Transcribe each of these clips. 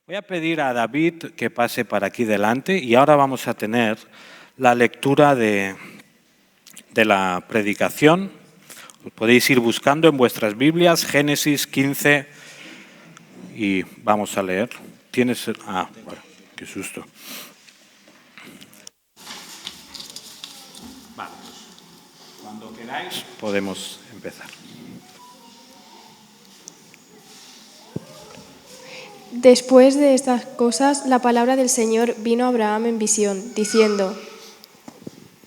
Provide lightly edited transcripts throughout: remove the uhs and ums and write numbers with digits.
Voy a pedir a David que pase para aquí delante y ahora vamos a tener la lectura de la predicación. Podéis ir buscando en vuestras Biblias Génesis 15 y vamos a leer. ¿Tienes? Bueno, qué susto. Vale, cuando queráis podemos empezar. Después de estas cosas, la palabra del Señor vino a Abraham en visión, diciendo: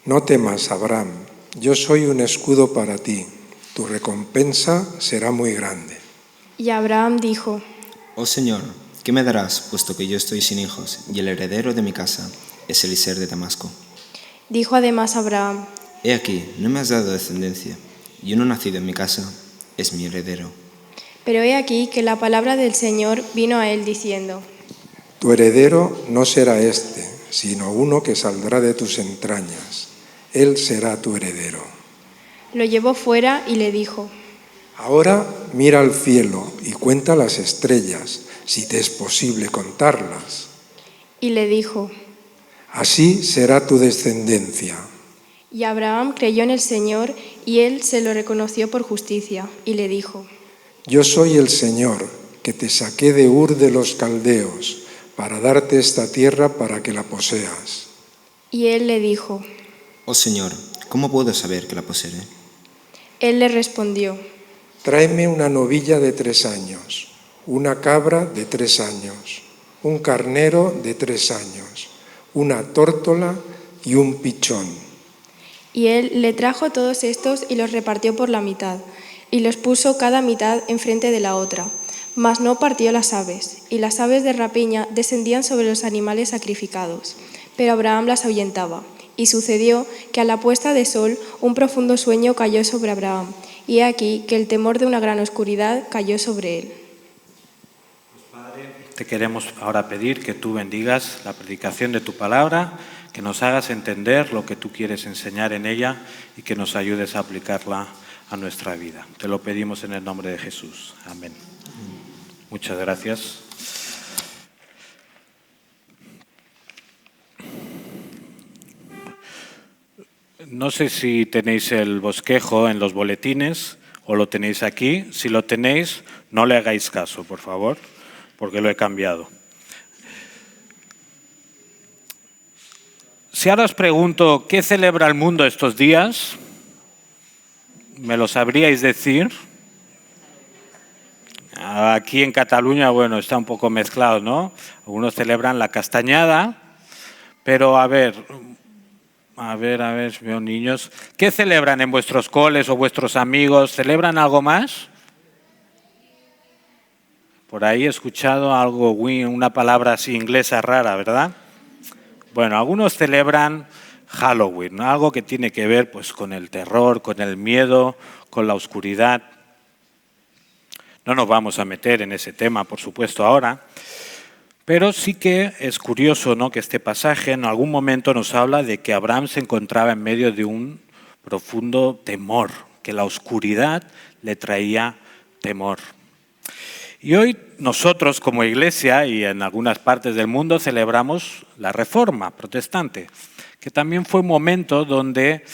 No temas, Abraham, yo soy un escudo para ti, tu recompensa será muy grande. Y Abraham dijo: Oh Señor, ¿qué me darás, puesto que yo estoy sin hijos, y el heredero de mi casa es Eliezer de Damasco? Dijo además Abraham: He aquí, no me has dado descendencia, y uno nacido en mi casa es mi heredero. Pero he aquí que la palabra del Señor vino a él diciendo: Tu heredero no será este, sino uno que saldrá de tus entrañas. Él será tu heredero. Lo llevó fuera y le dijo: Ahora mira al cielo y cuenta las estrellas, si te es posible contarlas. Y le dijo: Así será tu descendencia. Y Abraham creyó en el Señor, y él se lo reconoció por justicia, y le dijo: Yo soy el Señor, que te saqué de Ur de los Caldeos, para darte esta tierra para que la poseas. Y él le dijo: Oh Señor, ¿cómo puedo saber que la poseeré? Él le respondió: Tráeme una novilla de 3 años, una cabra de 3 años, un carnero de 3 años, una tórtola y un pichón. Y él le trajo todos estos y los repartió por la mitad, y los puso cada mitad enfrente de la otra. Mas no partió las aves, y las aves de rapiña descendían sobre los animales sacrificados. Pero Abraham las ahuyentaba. Y sucedió que a la puesta de sol un profundo sueño cayó sobre Abraham, y he aquí que el temor de una gran oscuridad cayó sobre él. Padre, te queremos ahora pedir que tú bendigas la predicación de tu palabra, que nos hagas entender lo que tú quieres enseñar en ella y que nos ayudes a aplicarla a nuestra vida. Te lo pedimos en el nombre de Jesús. Amén. Muchas gracias. No sé si tenéis el bosquejo en los boletines o lo tenéis aquí. Si lo tenéis, no le hagáis caso, por favor, porque lo he cambiado. Si ahora os pregunto, ¿qué celebra el mundo estos días? ¿Me lo sabríais decir? Aquí en Cataluña, bueno, está un poco mezclado, ¿no? Algunos celebran la castañada, pero a ver, veo niños. ¿Qué celebran en vuestros coles o vuestros amigos? ¿Celebran algo más? Por ahí he escuchado algo, una palabra así inglesa rara, ¿verdad? Bueno, algunos celebran Halloween, ¿no? Algo que tiene que ver pues, con el terror, con el miedo, con la oscuridad. No nos vamos a meter en ese tema, por supuesto, ahora, pero sí que es curioso, ¿no?, que este pasaje en algún momento nos habla de que Abraham se encontraba en medio de un profundo temor, que la oscuridad le traía temor. Y hoy nosotros como iglesia y en algunas partes del mundo celebramos la Reforma protestante, que también fue un momento donde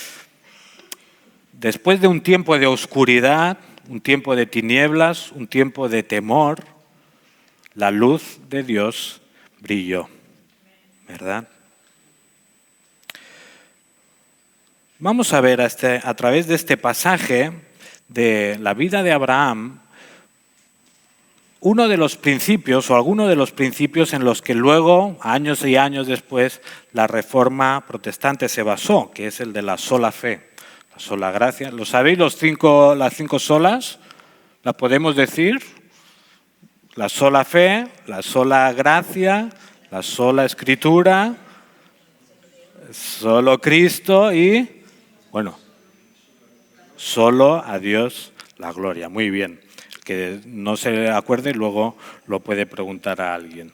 después de un tiempo de oscuridad, un tiempo de tinieblas, un tiempo de temor, la luz de Dios brilló, ¿verdad? Vamos a ver a través de este pasaje de la vida de Abraham, uno de los principios o alguno de los principios en los que luego, años y años después, la Reforma protestante se basó, que es el de la sola fe, la sola gracia. ¿Lo sabéis las 5 solas? ¿La podemos decir? La sola fe, la sola gracia, la sola escritura, solo Cristo y, bueno, solo a Dios la gloria. Muy bien. Que no se acuerde, luego lo puede preguntar a alguien.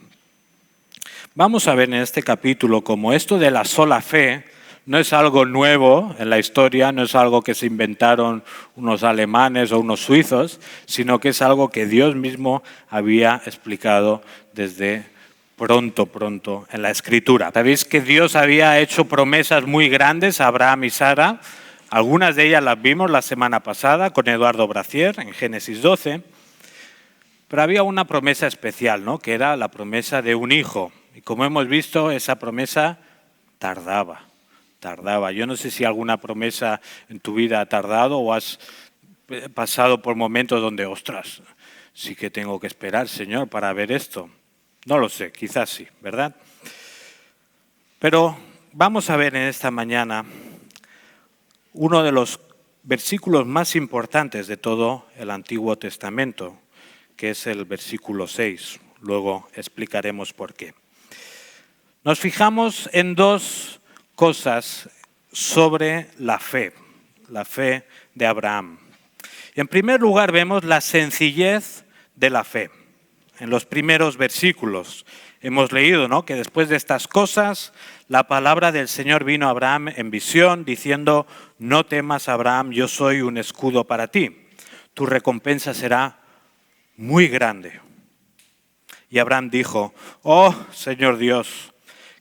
Vamos a ver en este capítulo cómo esto de la sola fe no es algo nuevo en la historia, no es algo que se inventaron unos alemanes o unos suizos, sino que es algo que Dios mismo había explicado desde pronto en la Escritura. Sabéis que Dios había hecho promesas muy grandes a Abraham y Sara. Algunas de ellas las vimos la semana pasada con Eduardo Bracier en Génesis 12. Pero había una promesa especial, ¿no? Que era la promesa de un hijo. Y como hemos visto, esa promesa tardaba. Yo no sé si alguna promesa en tu vida ha tardado o has pasado por momentos donde, ostras, sí que tengo que esperar, Señor, para ver esto. No lo sé, quizás sí, ¿verdad? Pero vamos a ver en esta mañana uno de los versículos más importantes de todo el Antiguo Testamento, que es el versículo 6. Luego explicaremos por qué. Nos fijamos en dos cosas sobre la fe de Abraham. Y en primer lugar vemos la sencillez de la fe. En los primeros versículos hemos leído, ¿no?, que después de estas cosas la palabra del Señor vino a Abraham en visión diciendo: no temas, Abraham, yo soy un escudo para ti. Tu recompensa será muy grande. Y Abraham dijo: oh, Señor Dios,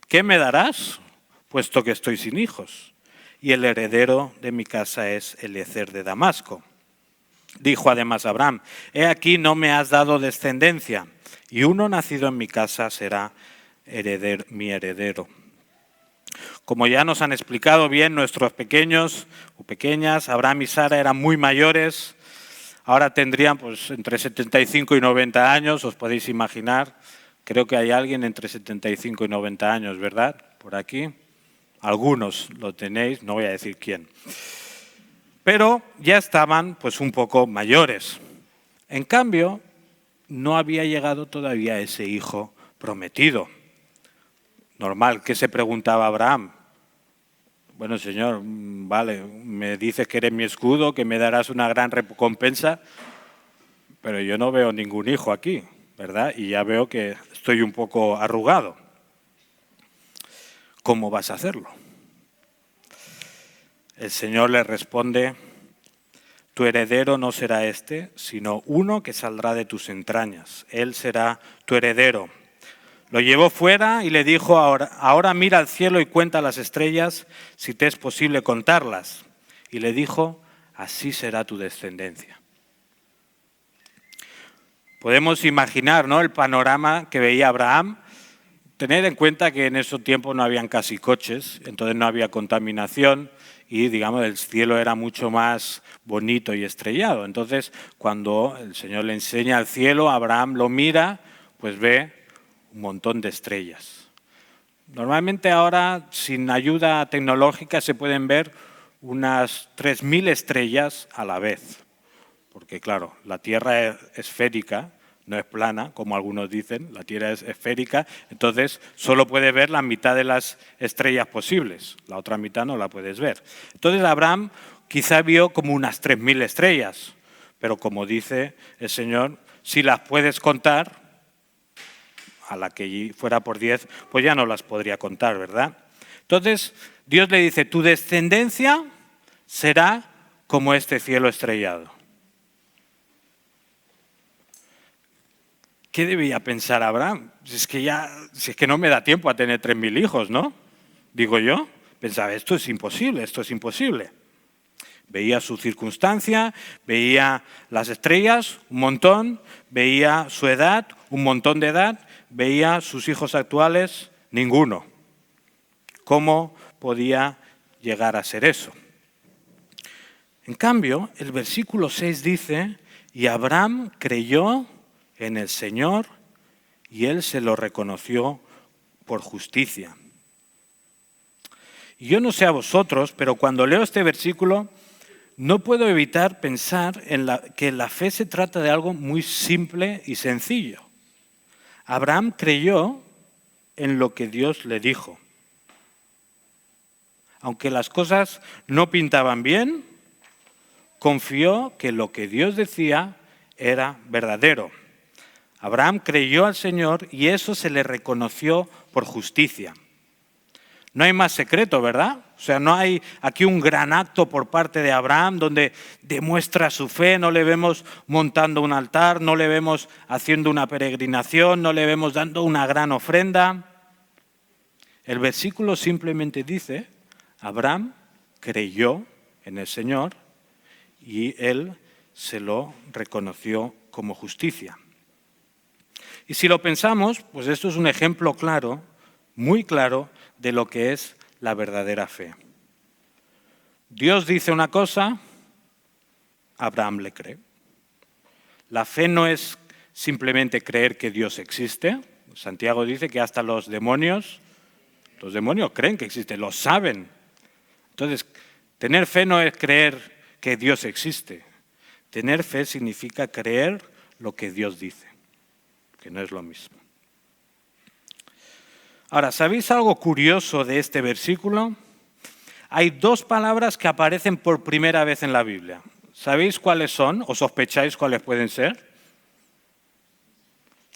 ¿qué me darás, puesto que estoy sin hijos? Y el heredero de mi casa es Eliezer de Damasco. Dijo además Abraham: he aquí no me has dado descendencia, y uno nacido en mi casa será mi heredero. Como ya nos han explicado bien nuestros pequeños o pequeñas, Abraham y Sara eran muy mayores. Ahora tendrían pues entre 75 y 90 años, os podéis imaginar. Creo que hay alguien entre 75 y 90 años, ¿verdad? Por aquí. Algunos lo tenéis, no voy a decir quién. Pero ya estaban pues un poco mayores. En cambio, no había llegado todavía ese hijo prometido. Normal, ¿qué se preguntaba Abraham? Bueno, Señor, vale, me dices que eres mi escudo, que me darás una gran recompensa, pero yo no veo ningún hijo aquí, ¿verdad? Y ya veo que estoy un poco arrugado. ¿Cómo vas a hacerlo? El Señor le responde: tu heredero no será este, sino uno que saldrá de tus entrañas. Él será tu heredero. Lo llevó fuera y le dijo: ahora mira al cielo y cuenta las estrellas, si te es posible contarlas. Y le dijo: así será tu descendencia. Podemos imaginar, ¿no?, el panorama que veía Abraham. Tener en cuenta que en esos tiempos no habían casi coches, entonces no había contaminación y, digamos, el cielo era mucho más bonito y estrellado. Entonces, cuando el Señor le enseña el cielo, Abraham lo mira, pues ve un montón de estrellas. Normalmente ahora, sin ayuda tecnológica, se pueden ver unas 3.000 estrellas a la vez. Porque, claro, la Tierra es esférica, no es plana, como algunos dicen, la Tierra es esférica, entonces solo puedes ver la mitad de las estrellas posibles, la otra mitad no la puedes ver. Entonces Abraham quizá vio como unas 3.000 estrellas, pero como dice el Señor, si las puedes contar, a la que fuera por 10, pues ya no las podría contar, ¿verdad? Entonces Dios le dice: tu descendencia será como este cielo estrellado. ¿Qué debía pensar Abraham? Si es que no me da tiempo a tener 3.000 hijos, ¿no? Digo yo. Pensaba, esto es imposible. Veía su circunstancia, veía las estrellas, un montón, veía su edad, un montón de edad, veía sus hijos actuales, ninguno. ¿Cómo podía llegar a ser eso? En cambio, el versículo 6 dice: y Abraham creyó en el Señor y Él se lo reconoció por justicia. Y yo no sé a vosotros, pero cuando leo este versículo no puedo evitar pensar que la fe se trata de algo muy simple y sencillo. Abraham creyó en lo que Dios le dijo. Aunque las cosas no pintaban bien, confió que lo que Dios decía era verdadero. Abraham creyó al Señor y eso se le reconoció por justicia. No hay más secreto, ¿verdad? O sea, no hay aquí un gran acto por parte de Abraham donde demuestra su fe, no le vemos montando un altar, no le vemos haciendo una peregrinación, no le vemos dando una gran ofrenda. El versículo simplemente dice, Abraham creyó en el Señor y él se lo reconoció como justicia. Y si lo pensamos, pues esto es un ejemplo claro, muy claro, de lo que es la verdadera fe. Dios dice una cosa, Abraham le cree. La fe no es simplemente creer que Dios existe. Santiago dice que hasta los demonios creen que existe, lo saben. Entonces, tener fe no es creer que Dios existe. Tener fe significa creer lo que Dios dice, que no es lo mismo. Ahora, ¿sabéis algo curioso de este versículo? Hay dos palabras que aparecen por primera vez en la Biblia. ¿Sabéis cuáles son? ¿O sospecháis cuáles pueden ser?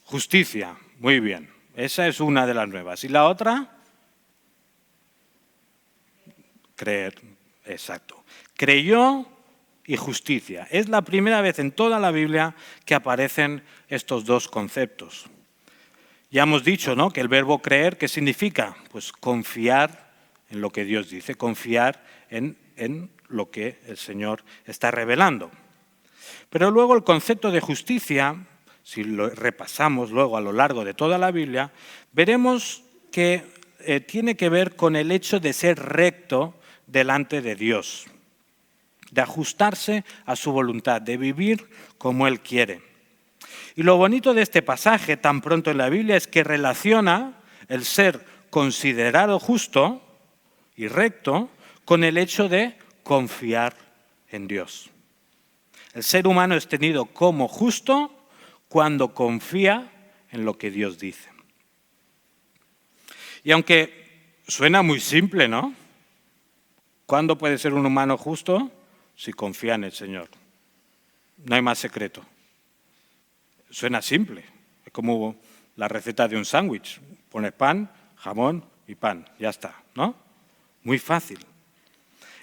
Justicia, muy bien. Esa es una de las nuevas. ¿Y la otra? Creer, exacto. Creyó y justicia. Es la primera vez en toda la Biblia que aparecen estos dos conceptos. Ya hemos dicho, ¿no?, que el verbo creer, ¿qué significa? Pues confiar en lo que Dios dice, confiar en lo que el Señor está revelando. Pero luego el concepto de justicia, si lo repasamos luego a lo largo de toda la Biblia, veremos que tiene que ver con el hecho de ser recto delante de Dios, de ajustarse a su voluntad, de vivir como Él quiere. Y lo bonito de este pasaje tan pronto en la Biblia es que relaciona el ser considerado justo y recto con el hecho de confiar en Dios. El ser humano es tenido como justo cuando confía en lo que Dios dice. Y aunque suena muy simple, ¿no? ¿Cuándo puede ser un humano justo? Si confía en el Señor. No hay más secreto. Suena simple, es como la receta de un sándwich. Pones pan, jamón y pan, ya está, ¿no? Muy fácil.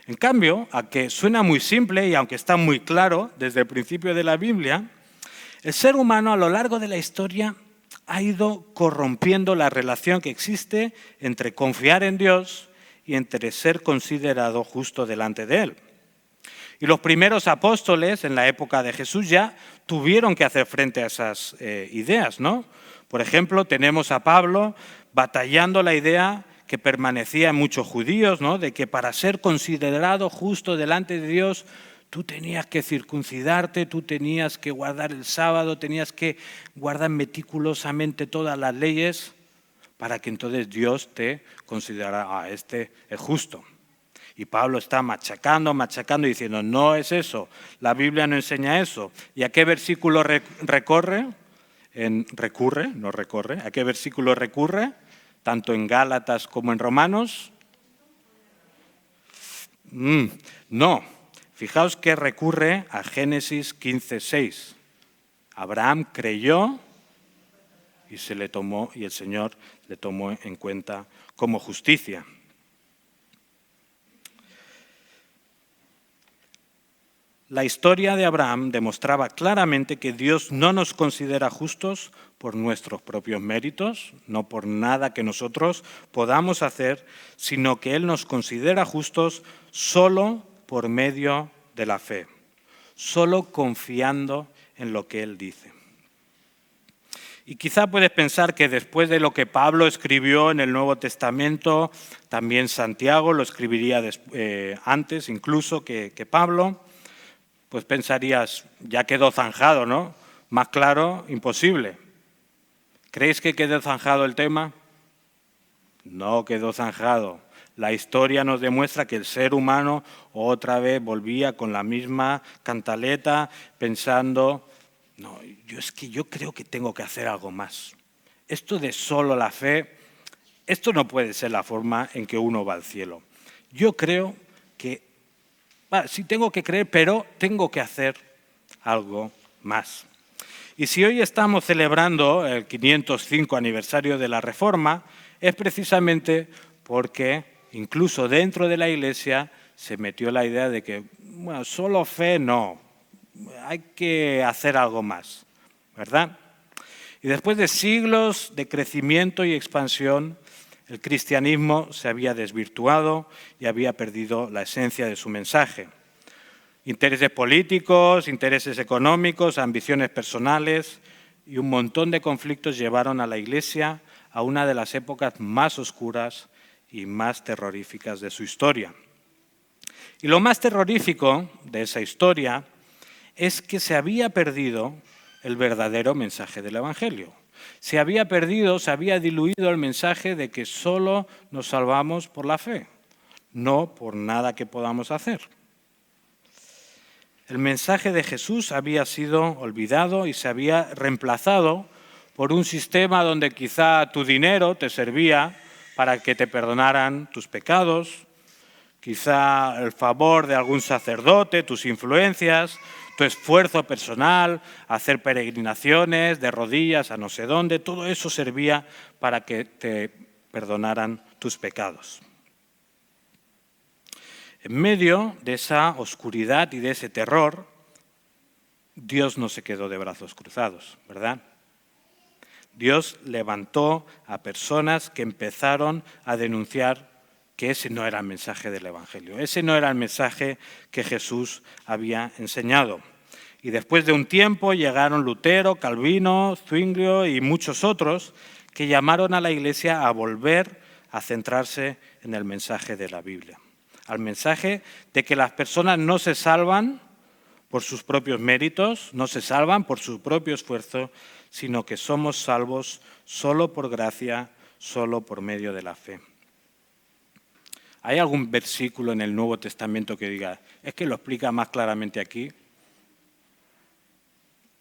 En cambio, a que suena muy simple y aunque está muy claro desde el principio de la Biblia, el ser humano a lo largo de la historia ha ido corrompiendo la relación que existe entre confiar en Dios y entre ser considerado justo delante de Él. Y los primeros apóstoles en la época de Jesús ya tuvieron que hacer frente a esas ideas, ¿no? Por ejemplo, tenemos a Pablo batallando la idea que permanecía en muchos judíos, ¿no?, de que para ser considerado justo delante de Dios tú tenías que circuncidarte, tú tenías que guardar el sábado, tenías que guardar meticulosamente todas las leyes para que entonces Dios te considerara, este es justo. Y Pablo está machacando y diciendo, no es eso, la Biblia no enseña eso. ¿Y a qué versículo recurre? ¿A qué versículo recurre? Tanto en Gálatas como en Romanos. No, fijaos que recurre a Génesis 15:6. Abraham creyó y el Señor le tomó en cuenta como justicia. La historia de Abraham demostraba claramente que Dios no nos considera justos por nuestros propios méritos, no por nada que nosotros podamos hacer, sino que Él nos considera justos solo por medio de la fe, solo confiando en lo que Él dice. Y quizá puedes pensar que después de lo que Pablo escribió en el Nuevo Testamento, también Santiago lo escribiría antes incluso que Pablo. Pues pensarías, ya quedó zanjado, ¿no? Más claro, imposible. ¿Creéis que quedó zanjado el tema? No quedó zanjado. La historia nos demuestra que el ser humano otra vez volvía con la misma cantaleta pensando, no, yo creo que tengo que hacer algo más. Esto de solo la fe, esto no puede ser la forma en que uno va al cielo. Yo creo que sí tengo que creer, pero tengo que hacer algo más. Y si hoy estamos celebrando el 505 aniversario de la Reforma, es precisamente porque Incluso dentro de la Iglesia se metió la idea de que, bueno, solo fe no, hay que hacer algo más, ¿verdad? Y después de siglos de crecimiento y expansión, el cristianismo se había desvirtuado y había perdido la esencia de su mensaje. Intereses políticos, intereses económicos, ambiciones personales y un montón de conflictos llevaron a la Iglesia a una de las épocas más oscuras y más terroríficas de su historia. Y lo más terrorífico de esa historia es que se había perdido el verdadero mensaje del Evangelio. Se había perdido, se había diluido el mensaje de que solo nos salvamos por la fe, no por nada que podamos hacer. El mensaje de Jesús había sido olvidado y se había reemplazado por un sistema donde quizá tu dinero te servía para que te perdonaran tus pecados, quizá el favor de algún sacerdote, tus influencias, tu esfuerzo personal, hacer peregrinaciones de rodillas a no sé dónde, todo eso servía para que te perdonaran tus pecados. En medio de esa oscuridad y de ese terror, Dios no se quedó de brazos cruzados, ¿verdad? Dios levantó a personas que empezaron a denunciar que ese no era el mensaje del Evangelio, ese no era el mensaje que Jesús había enseñado. Y después de un tiempo llegaron Lutero, Calvino, Zwinglio y muchos otros que llamaron a la Iglesia a volver a centrarse en el mensaje de la Biblia, al mensaje de que las personas no se salvan por sus propios méritos, no se salvan por su propio esfuerzo, sino que somos salvos solo por gracia, solo por medio de la fe. ¿Hay algún versículo en el Nuevo Testamento que diga, es que lo explica más claramente aquí?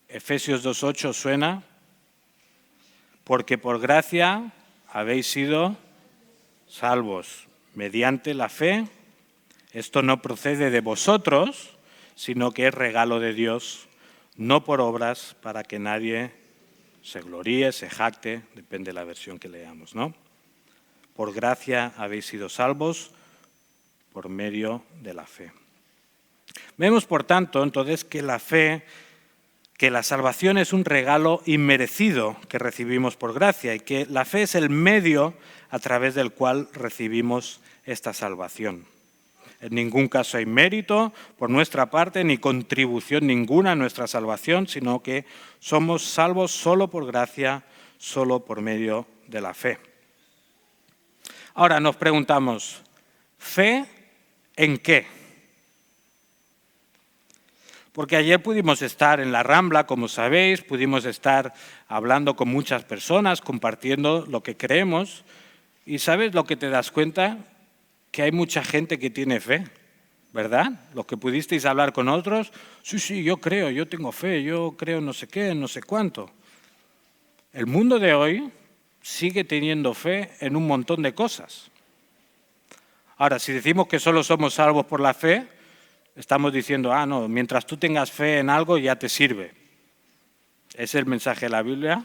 Efesios 2:8 suena, porque por gracia habéis sido salvos mediante la fe. Esto no procede de vosotros, sino que es regalo de Dios, no por obras para que nadie se gloríe, se jacte, depende de la versión que leamos, ¿no? Por gracia habéis sido salvos por medio de la fe. Vemos, por tanto, entonces, que la fe, que la salvación es un regalo inmerecido que recibimos por gracia y que la fe es el medio a través del cual recibimos esta salvación. En ningún caso hay mérito por nuestra parte ni contribución ninguna a nuestra salvación, sino que somos salvos solo por gracia, solo por medio de la fe. Ahora nos preguntamos, ¿fe en qué? Porque ayer pudimos estar en la Rambla, como sabéis, pudimos estar hablando con muchas personas, compartiendo lo que creemos, y ¿sabes lo que te das cuenta? Que hay mucha gente que tiene fe, ¿verdad? Los que pudisteis hablar con otros, sí, yo creo, yo tengo fe, yo creo no sé qué, no sé cuánto. El mundo de hoy sigue teniendo fe en un montón de cosas. Ahora, si decimos que solo somos salvos por la fe, estamos diciendo, no, mientras tú tengas fe en algo ya te sirve. ¿Es el mensaje de la Biblia?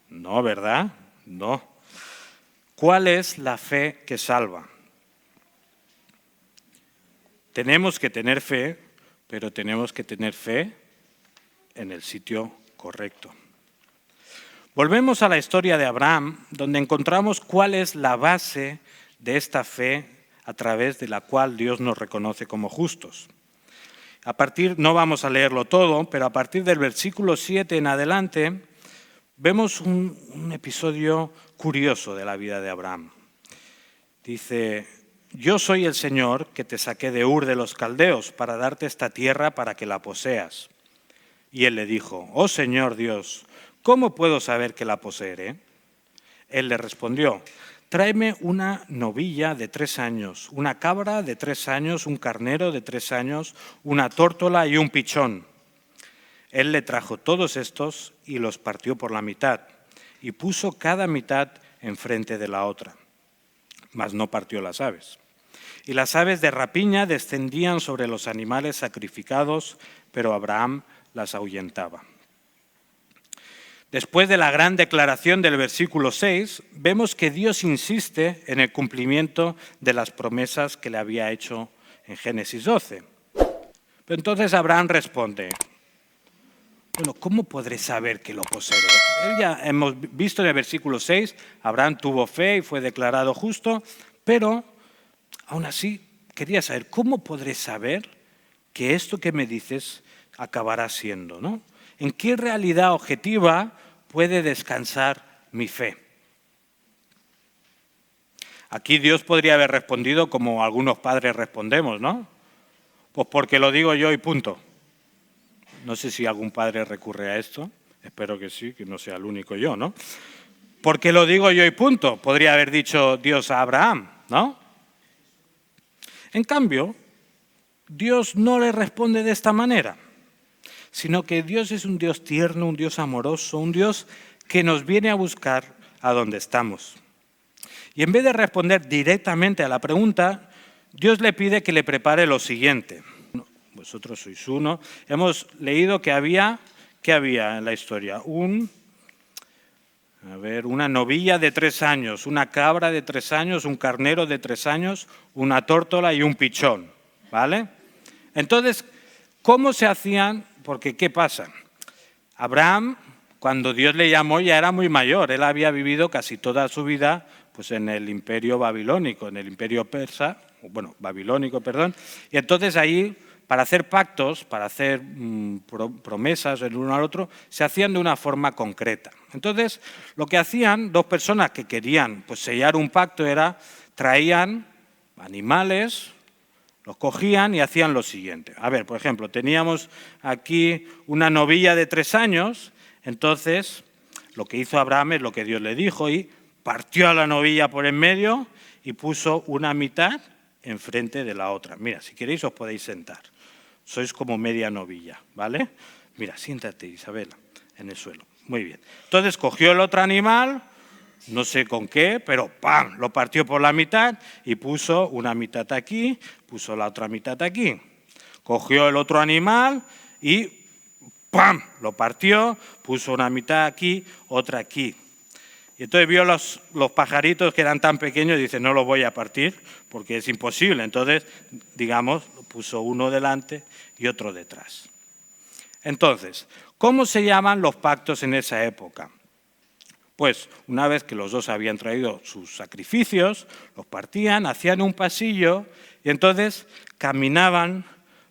No, ¿verdad? No. ¿Cuál es la fe que salva? Tenemos que tener fe, pero tenemos que tener fe en el sitio correcto. Volvemos a la historia de Abraham, donde encontramos cuál es la base de esta fe a través de la cual Dios nos reconoce como justos. No vamos a leerlo todo, pero a partir del versículo 7 en adelante, vemos un episodio curioso de la vida de Abraham. Dice, yo soy el Señor que te saqué de Ur de los Caldeos para darte esta tierra para que la poseas. Y él le dijo, oh Señor Dios, ¿cómo puedo saber que la poseeré? Él le respondió, tráeme una novilla de 3 años, una cabra de 3 años, un carnero de 3 años, una tórtola y un pichón. Él le trajo todos estos y los partió por la mitad y puso cada mitad enfrente de la otra, mas no partió las aves. Y las aves de rapiña descendían sobre los animales sacrificados, pero Abraham las ahuyentaba. Después de la gran declaración del versículo 6, vemos que Dios insiste en el cumplimiento de las promesas que le había hecho en Génesis 12. Pero entonces Abraham responde, bueno, ¿cómo podré saber que lo poseeré? Él ya hemos visto en el versículo 6, Abraham tuvo fe y fue declarado justo, pero aún así quería saber, ¿cómo podré saber que esto que me dices acabará siendo, ¿no? ¿En qué realidad objetiva puede descansar mi fe? Aquí Dios podría haber respondido como algunos padres respondemos, ¿no? Pues porque lo digo yo y punto. No sé si algún padre recurre a esto, espero que sí, que no sea el único yo, ¿no? Porque lo digo yo y punto, podría haber dicho Dios a Abraham, ¿no? En cambio, Dios no le responde de esta manera, sino que Dios es un Dios tierno, un Dios amoroso, un Dios que nos viene a buscar a donde estamos. Y en vez de responder directamente a la pregunta, Dios le pide que le prepare lo siguiente. Vosotros sois uno. Hemos leído que había, ¿qué había en la historia? Una novilla de 3 años, una cabra de 3 años, un carnero de 3 años, una tórtola y un pichón, ¿vale? Entonces, ¿cómo se hacían? Porque, ¿qué pasa? Abraham, cuando Dios le llamó, ya era muy mayor. Él había vivido casi toda su vida pues, en el imperio babilónico, en el imperio persa, babilónico, perdón. Y entonces ahí, para hacer pactos, para hacer promesas el uno al otro, se hacían de una forma concreta. Entonces, lo que hacían 2 personas que querían pues, sellar un pacto era, traían animales, los cogían y hacían lo siguiente. A ver, por ejemplo, teníamos aquí una novilla de 3 años, entonces lo que hizo Abraham es lo que Dios le dijo y partió a la novilla por en medio y puso una mitad enfrente de la otra. Mira, si queréis os podéis sentar. Sois como media novilla, ¿vale? Mira, siéntate, Isabela, en el suelo. Muy bien. Entonces cogió el otro animal, no sé con qué, pero ¡pam!, lo partió por la mitad y puso una mitad aquí, puso la otra mitad aquí. Cogió el otro animal y ¡pam!, lo partió, puso una mitad aquí, otra aquí. Y entonces vio los pajaritos que eran tan pequeños y dice, no los voy a partir porque es imposible. Entonces, digamos, puso uno delante y otro detrás. Entonces, ¿cómo se llaman los pactos en esa época? Pues una vez que los dos habían traído sus sacrificios, los partían, hacían un pasillo y entonces caminaban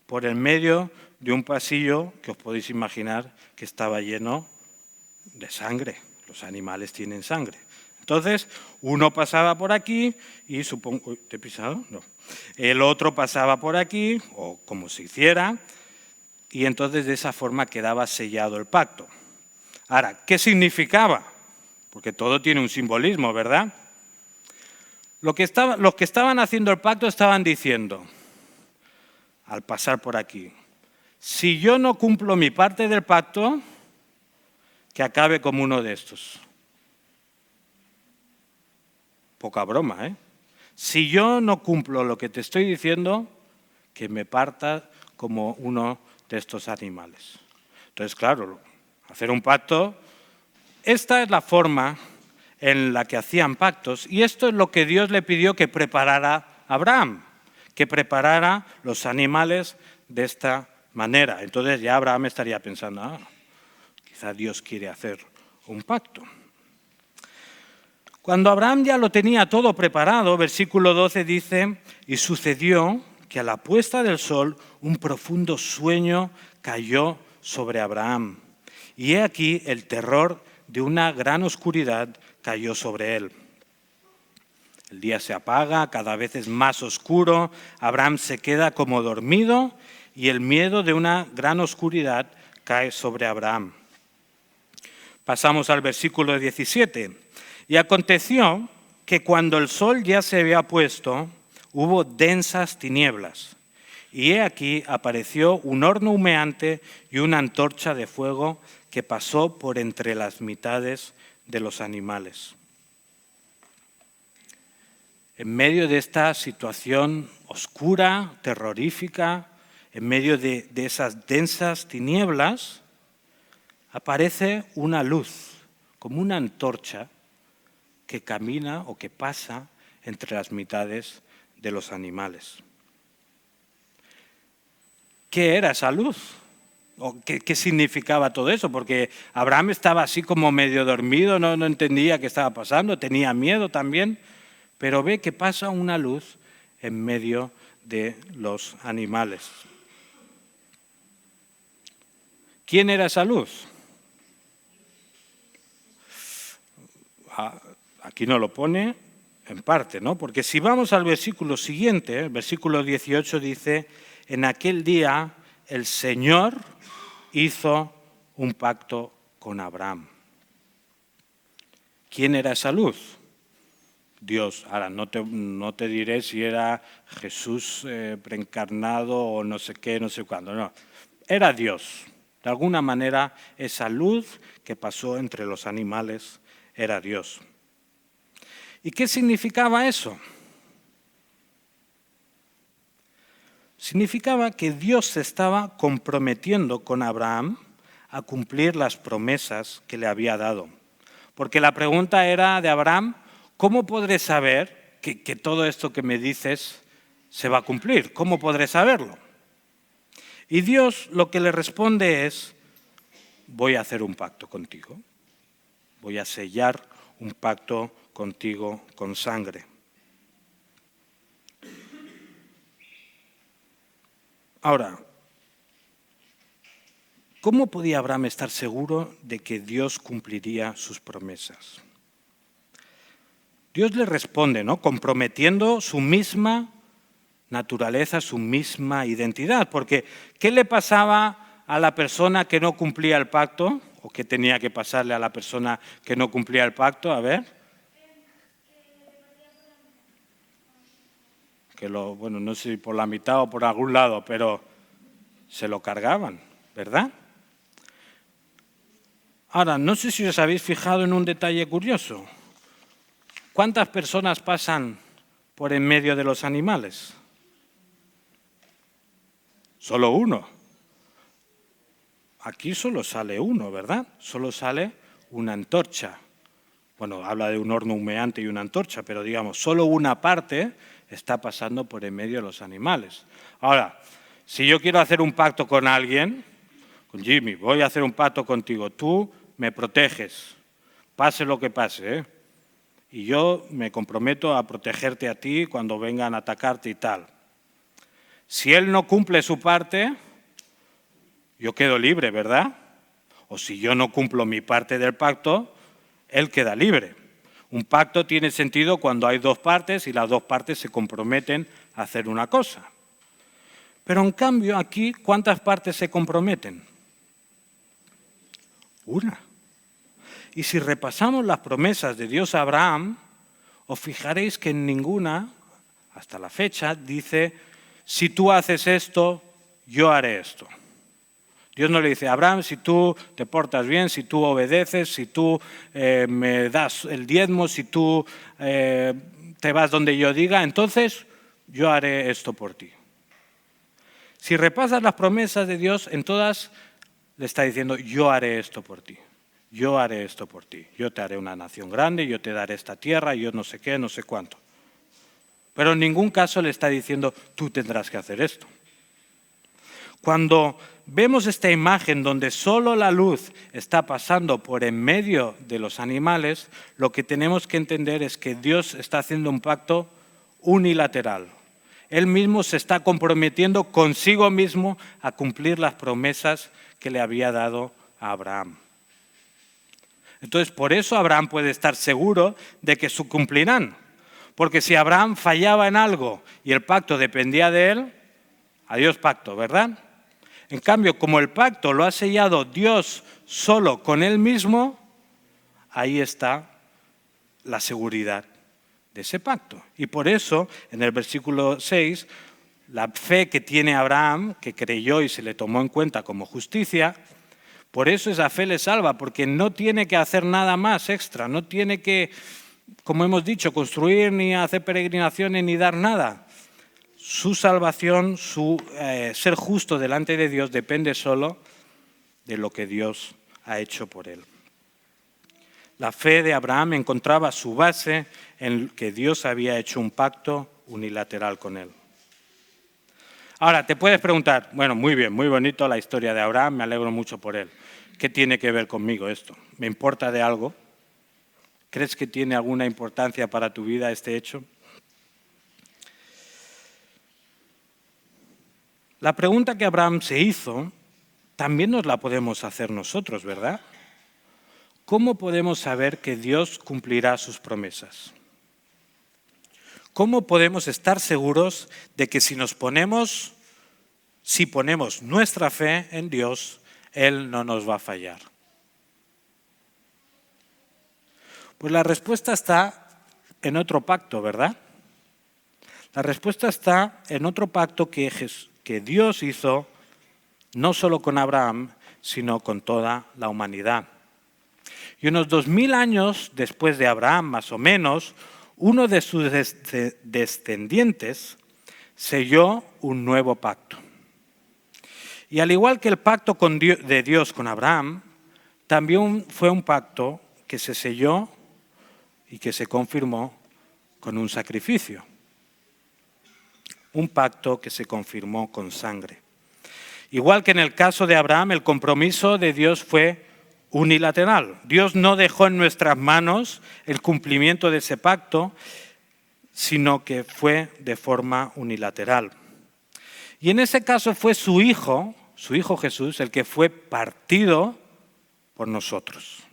por el medio de un pasillo que os podéis imaginar que estaba lleno de sangre. Los animales tienen sangre. Entonces, uno pasaba por aquí y supongo... ¿Te he pisado? No. El otro pasaba por aquí, o como se hiciera, y entonces de esa forma quedaba sellado el pacto. Ahora, ¿qué significaba? Porque todo tiene un simbolismo, ¿verdad? Los que estaban haciendo el pacto estaban diciendo, al pasar por aquí, si yo no cumplo mi parte del pacto, que acabe como uno de estos. Poca broma, ¿eh? Si yo no cumplo lo que te estoy diciendo, que me parta como uno de estos animales. Entonces, claro, hacer un pacto, esta es la forma en la que hacían pactos y esto es lo que Dios le pidió que preparara a Abraham, que preparara los animales de esta manera. Entonces ya Abraham estaría pensando, quizá Dios quiere hacer un pacto. Cuando Abraham ya lo tenía todo preparado, versículo 12 dice, y sucedió que a la puesta del sol un profundo sueño cayó sobre Abraham. Y he aquí el terror de una gran oscuridad cayó sobre él. El día se apaga, cada vez es más oscuro, Abraham se queda como dormido y el miedo de una gran oscuridad cae sobre Abraham. Pasamos al versículo 17. Y aconteció que cuando el sol ya se había puesto, hubo densas tinieblas. Y he aquí apareció un horno humeante y una antorcha de fuego que pasó por entre las mitades de los animales. En medio de esta situación oscura, terrorífica, en medio de esas densas tinieblas, aparece una luz, como una antorcha que camina o que pasa entre las mitades de los animales. ¿Qué era esa luz? ¿O qué significaba todo eso? Porque Abraham estaba así como medio dormido, no entendía qué estaba pasando, tenía miedo también, pero ve que pasa una luz en medio de los animales. ¿Quién era esa luz? Aquí no lo pone en parte, ¿no? Porque si vamos al versículo siguiente, el versículo 18 dice: en aquel día el Señor hizo un pacto con Abraham. ¿Quién era esa luz? Dios. Ahora, no te diré si era Jesús preencarnado o no sé qué, no sé cuándo. No, era Dios. De alguna manera, esa luz que pasó entre los animales era Dios. ¿Y qué significaba eso? Significaba que Dios se estaba comprometiendo con Abraham a cumplir las promesas que le había dado. Porque la pregunta era de Abraham: ¿cómo podré saber que todo esto que me dices se va a cumplir? ¿Cómo podré saberlo? Y Dios lo que le responde es: voy a hacer un pacto contigo. Voy a sellar un pacto contigo con sangre. Ahora, ¿cómo podía Abraham estar seguro de que Dios cumpliría sus promesas? Dios le responde, ¿no?, comprometiendo su misma naturaleza, su misma identidad. Porque ¿qué le pasaba a la persona que no cumplía el pacto? ¿O qué tenía que pasarle a la persona que no cumplía el pacto? A ver. Bueno, no sé si por la mitad o por algún lado, pero se lo cargaban, ¿verdad? Ahora, no sé si os habéis fijado en un detalle curioso. ¿Cuántas personas pasan por en medio de los animales? Solo uno. Aquí solo sale uno, ¿verdad? Solo sale una antorcha. Bueno, habla de un horno humeante y una antorcha, pero digamos, solo una parte está pasando por en medio de los animales. Ahora, si yo quiero hacer un pacto con alguien, con Jimmy, voy a hacer un pacto contigo, tú me proteges, pase lo que pase, ¿eh? Y yo me comprometo a protegerte a ti cuando vengan a atacarte y tal. Si él no cumple su parte, yo quedo libre, ¿verdad? O si yo no cumplo mi parte del pacto, él queda libre. Un pacto tiene sentido cuando hay dos partes y las dos partes se comprometen a hacer una cosa. Pero en cambio aquí, ¿cuántas partes se comprometen? Una. Y si repasamos las promesas de Dios a Abraham, os fijaréis que en ninguna, hasta la fecha, dice: si tú haces esto, yo haré esto. Dios no le dice: Abraham, si tú te portas bien, si tú obedeces, si tú me das el diezmo, si tú te vas donde yo diga, entonces yo haré esto por ti. Si repasas las promesas de Dios, en todas le está diciendo: yo haré esto por ti, yo haré esto por ti, yo te haré una nación grande, yo te daré esta tierra, yo no sé qué, no sé cuánto. Pero en ningún caso le está diciendo: tú tendrás que hacer esto. Cuando vemos esta imagen donde solo la luz está pasando por en medio de los animales, lo que tenemos que entender es que Dios está haciendo un pacto unilateral. Él mismo se está comprometiendo consigo mismo a cumplir las promesas que le había dado a Abraham. Entonces, por eso Abraham puede estar seguro de que se cumplirán. Porque si Abraham fallaba en algo y el pacto dependía de él, adiós pacto, ¿verdad? En cambio, como el pacto lo ha sellado Dios solo con él mismo, ahí está la seguridad de ese pacto. Y por eso, en el versículo 6, la fe que tiene Abraham, que creyó y se le tomó en cuenta como justicia, por eso esa fe le salva, porque no tiene que hacer nada más extra, no tiene que, como hemos dicho, construir ni hacer peregrinaciones ni dar nada. Su salvación, su ser justo delante de Dios depende solo de lo que Dios ha hecho por él. La fe de Abraham encontraba su base en que Dios había hecho un pacto unilateral con él. Ahora, te puedes preguntar, bueno, muy bien, muy bonito la historia de Abraham, me alegro mucho por él. ¿Qué tiene que ver conmigo esto? ¿Me importa de algo? ¿Crees que tiene alguna importancia para tu vida este hecho? La pregunta que Abraham se hizo también nos la podemos hacer nosotros, ¿verdad? ¿Cómo podemos saber que Dios cumplirá sus promesas? ¿Cómo podemos estar seguros de que si ponemos nuestra fe en Dios, Él no nos va a fallar? Pues la respuesta está en otro pacto, ¿verdad? La respuesta está en otro pacto que Dios hizo no solo con Abraham, sino con toda la humanidad. Y unos 2000 años después de Abraham, más o menos, uno de sus descendientes selló un nuevo pacto. Y al igual que el pacto de Dios con Abraham, también fue un pacto que se selló y que se confirmó con un sacrificio. Un pacto que se confirmó con sangre. Igual que en el caso de Abraham, el compromiso de Dios fue unilateral. Dios no dejó en nuestras manos el cumplimiento de ese pacto, sino que fue de forma unilateral. Y en ese caso fue su Hijo Jesús, el que fue partido por nosotros.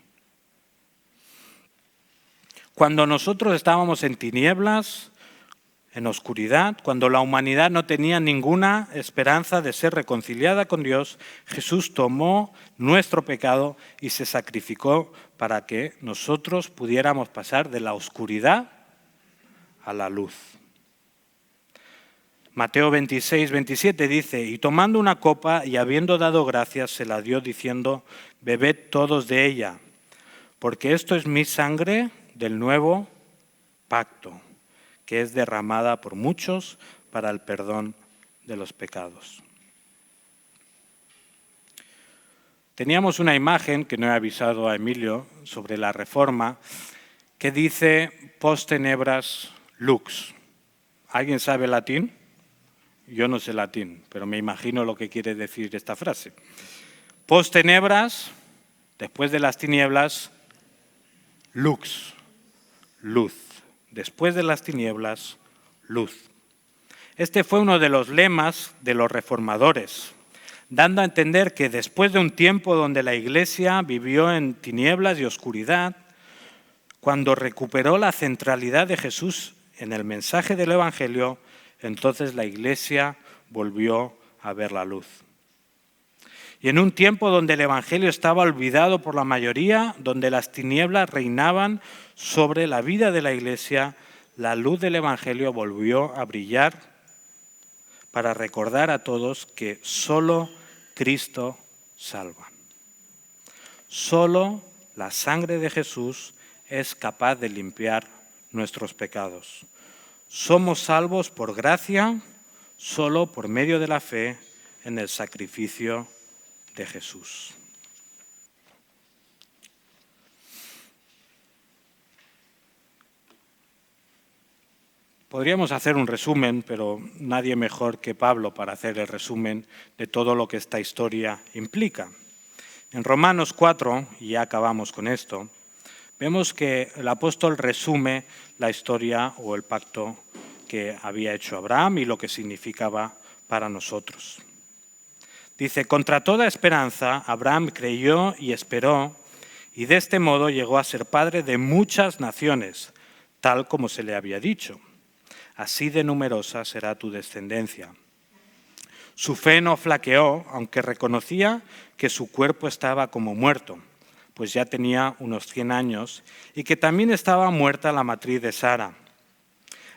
Cuando nosotros estábamos en tinieblas, en oscuridad, cuando la humanidad no tenía ninguna esperanza de ser reconciliada con Dios, Jesús tomó nuestro pecado y se sacrificó para que nosotros pudiéramos pasar de la oscuridad a la luz. Mateo 26, 27 dice, y tomando una copa y habiendo dado gracias, se la dio diciendo, bebed todos de ella, porque esto es mi sangre del nuevo pacto, que es derramada por muchos para el perdón de los pecados. Teníamos una imagen que no he avisado a Emilio sobre la Reforma que dice post tenebras lux. ¿Alguien sabe latín? Yo no sé latín, pero me imagino lo que quiere decir esta frase. Post tenebras, después de las tinieblas, lux, luz. Después de las tinieblas, luz. Este fue uno de los lemas de los reformadores, dando a entender que después de un tiempo donde la Iglesia vivió en tinieblas y oscuridad, cuando recuperó la centralidad de Jesús en el mensaje del Evangelio, entonces la Iglesia volvió a ver la luz. Y en un tiempo donde el Evangelio estaba olvidado por la mayoría, donde las tinieblas reinaban sobre la vida de la Iglesia, la luz del Evangelio volvió a brillar para recordar a todos que solo Cristo salva. Solo la sangre de Jesús es capaz de limpiar nuestros pecados. Somos salvos por gracia, solo por medio de la fe en el sacrificio de Jesús. Podríamos hacer un resumen, pero nadie mejor que Pablo para hacer el resumen de todo lo que esta historia implica. En Romanos 4, y ya acabamos con esto, vemos que el apóstol resume la historia o el pacto que había hecho Abraham y lo que significaba para nosotros. Dice, contra toda esperanza, Abraham creyó y esperó, y de este modo llegó a ser padre de muchas naciones, tal como se le había dicho. Así de numerosa será tu descendencia. Su fe no flaqueó, aunque reconocía que su cuerpo estaba como muerto, pues ya tenía unos 100 años, y que también estaba muerta la matriz de Sara.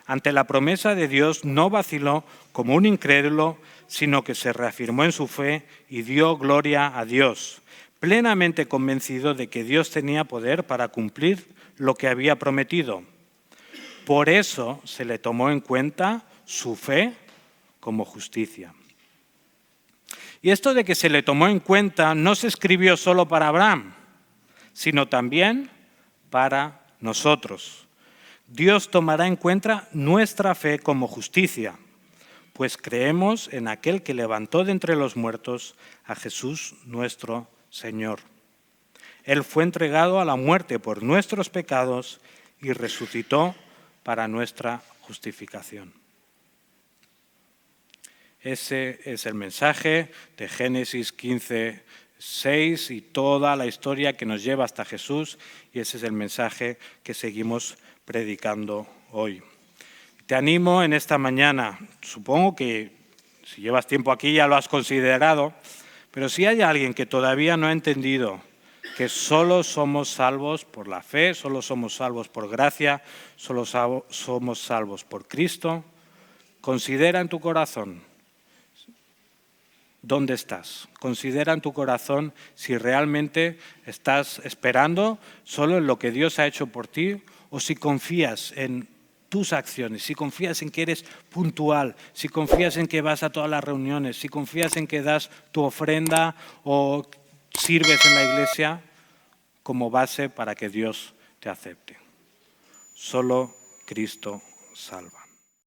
Ante la promesa de Dios no vaciló como un incrédulo, sino que se reafirmó en su fe y dio gloria a Dios, plenamente convencido de que Dios tenía poder para cumplir lo que había prometido. Por eso se le tomó en cuenta su fe como justicia. Y esto de que se le tomó en cuenta no se escribió solo para Abraham, sino también para nosotros. Dios tomará en cuenta nuestra fe como justicia, pues creemos en aquel que levantó de entre los muertos a Jesús nuestro Señor. Él fue entregado a la muerte por nuestros pecados y resucitó para nuestra justificación. Ese es el mensaje de Génesis 15:6 y toda la historia que nos lleva hasta Jesús, y ese es el mensaje que seguimos predicando hoy. Te animo en esta mañana, supongo que si llevas tiempo aquí ya lo has considerado, pero si hay alguien que todavía no ha entendido que solo somos salvos por la fe, solo somos salvos por gracia, solo somos salvos por Cristo, considera en tu corazón dónde estás. Considera en tu corazón si realmente estás esperando solo en lo que Dios ha hecho por ti o si confías en tus acciones, si confías en que eres puntual, si confías en que vas a todas las reuniones, si confías en que das tu ofrenda o sirves en la iglesia como base para que Dios te acepte. Solo Cristo salva.